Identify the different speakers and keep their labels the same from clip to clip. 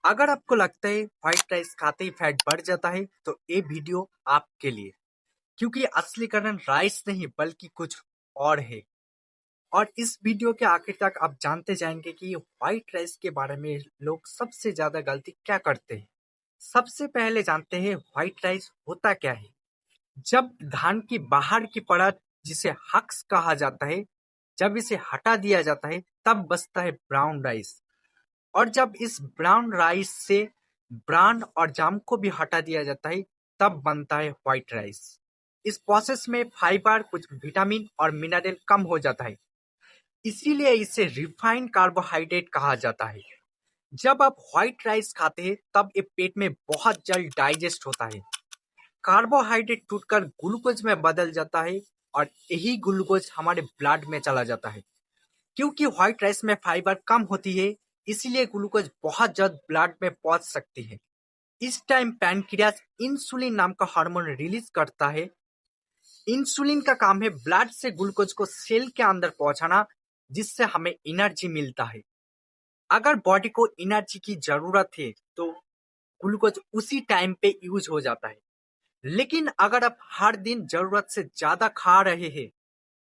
Speaker 1: अगर आपको लगता है व्हाइट राइस खाते ही फैट बढ़ जाता है तो ये वीडियो आपके लिए, क्योंकि असली कारण राइस नहीं बल्कि कुछ और है। और इस वीडियो के आखिर तक आप जानते जाएंगे कि व्हाइट राइस के बारे में लोग सबसे ज्यादा गलती क्या करते हैं। सबसे पहले जानते हैं व्हाइट राइस होता क्या है। जब धान की बाहर की परत, जिसे हक्स कहा जाता है, जब इसे हटा दिया जाता है तब बचता है ब्राउन राइस। और जब इस ब्राउन राइस से ब्रांड और जाम को भी हटा दिया जाता है तब बनता है व्हाइट राइस। इस प्रोसेस में फाइबर, कुछ विटामिन और मिनरल कम हो जाता है, इसीलिए इसे रिफाइंड कार्बोहाइड्रेट कहा जाता है। जब आप व्हाइट राइस खाते हैं तब ये पेट में बहुत जल्द डाइजेस्ट होता है। कार्बोहाइड्रेट टूटकर ग्लूकोज में बदल जाता है और यही ग्लूकोज हमारे ब्लड में चला जाता है। क्योंकि व्हाइट राइस में फाइबर कम होती है, इसीलिए ग्लूकोज बहुत जल्द ब्लड में पहुंच सकती है। इस टाइम पैनक्रियास इंसुलिन नाम का हार्मोन रिलीज करता है। इंसुलिन का काम है ब्लड से ग्लूकोज को सेल के अंदर पहुंचाना, जिससे हमें एनर्जी मिलता है। अगर बॉडी को एनर्जी की जरूरत है तो ग्लूकोज उसी टाइम पे यूज हो जाता है। लेकिन अगर आप हर दिन जरूरत से ज्यादा खा रहे हैं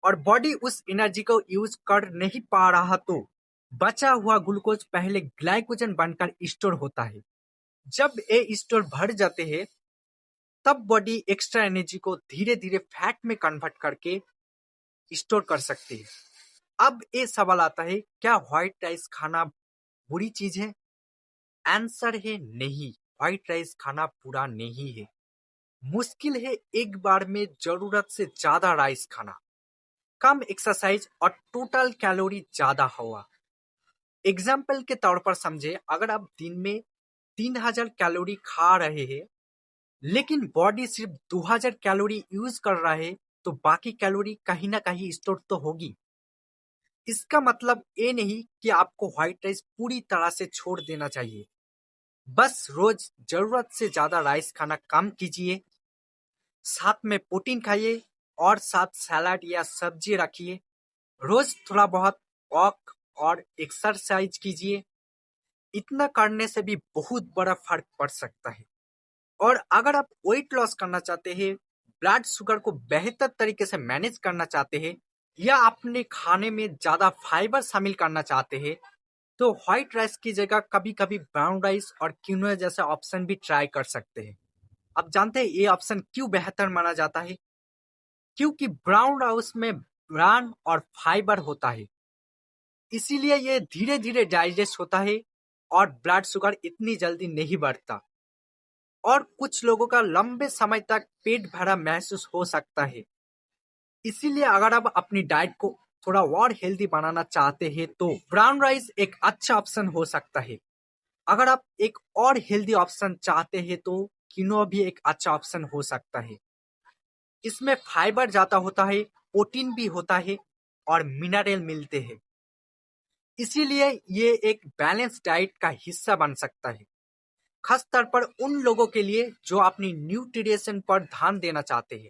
Speaker 1: और बॉडी उस एनर्जी को यूज कर नहीं पा रहा तो बचा हुआ ग्लूकोज पहले ग्लाइकोजन बनकर स्टोर होता है। जब ये स्टोर भर जाते हैं तब बॉडी एक्स्ट्रा एनर्जी को धीरे धीरे फैट में कन्वर्ट करके स्टोर कर सकती है। अब ये सवाल आता है, क्या व्हाइट राइस खाना बुरी चीज है? आंसर है नहीं, व्हाइट राइस खाना बुरा नहीं है। मुश्किल है एक बार में जरूरत से ज्यादा राइस खाना, कम एक्सरसाइज और टोटल कैलोरी ज्यादा हुआ। एग्जाम्पल के तौर पर समझे, अगर आप दिन में 3000 कैलोरी खा रहे हैं लेकिन बॉडी सिर्फ 2000 कैलोरी यूज कर रहा है तो बाकी कैलोरी कहीं ना कहीं स्टोर तो होगी। इसका मतलब ये नहीं कि आपको व्हाइट राइस पूरी तरह से छोड़ देना चाहिए। बस रोज जरूरत से ज्यादा राइस खाना कम कीजिए, साथ में प्रोटीन खाइए और साथ सलाद या सब्जी रखिए। रोज थोड़ा बहुत वॉक और एक्सरसाइज कीजिए। इतना करने से भी बहुत बड़ा फर्क पड़ सकता है। और अगर आप वेट लॉस करना चाहते हैं, ब्लड शुगर को बेहतर तरीके से मैनेज करना चाहते हैं या अपने खाने में ज्यादा फाइबर शामिल करना चाहते हैं तो व्हाइट राइस की जगह कभी कभी ब्राउन राइस और क्विनोआ जैसे ऑप्शन भी ट्राई कर सकते हैं। आप जानते हैं ये ऑप्शन क्यों बेहतर माना जाता है? क्योंकि ब्राउन राइस में ब्रान और फाइबर होता है, इसीलिए ये धीरे धीरे डाइजेस्ट होता है और ब्लड शुगर इतनी जल्दी नहीं बढ़ता। और कुछ लोगों का लंबे समय तक पेट भरा महसूस हो सकता है। इसीलिए अगर आप अपनी डाइट को थोड़ा और हेल्दी बनाना चाहते हैं तो ब्राउन राइस एक अच्छा ऑप्शन हो सकता है। अगर आप एक और हेल्दी ऑप्शन चाहते हैं तो किनोआ भी एक अच्छा ऑप्शन हो सकता है। इसमें फाइबर ज्यादा होता है, प्रोटीन भी होता है और मिनरल मिलते हैं, इसीलिए ये एक बैलेंस डाइट का हिस्सा बन सकता है। खास तौर पर उन लोगों के लिए जो अपनी न्यूट्रिशन पर ध्यान देना चाहते हैं।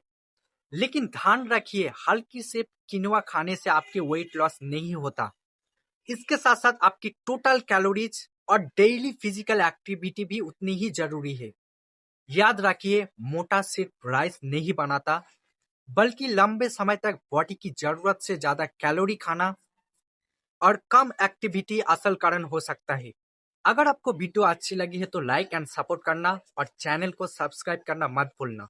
Speaker 1: लेकिन ध्यान रखिए, हल्की से किनोआ खाने से आपके वेट लॉस नहीं होता। इसके साथ साथ आपकी टोटल कैलोरीज और डेली फिजिकल एक्टिविटी भी उतनी ही जरूरी है। याद रखिए, मोटा सिर्फ राइस नहीं बनाता, बल्कि लंबे समय तक बॉडी की जरूरत से ज्यादा कैलोरी खाना और कम एक्टिविटी असल कारण हो सकता है। अगर आपको वीडियो अच्छी लगी है तो लाइक एंड सपोर्ट करना और चैनल को सब्सक्राइब करना मत भूलना।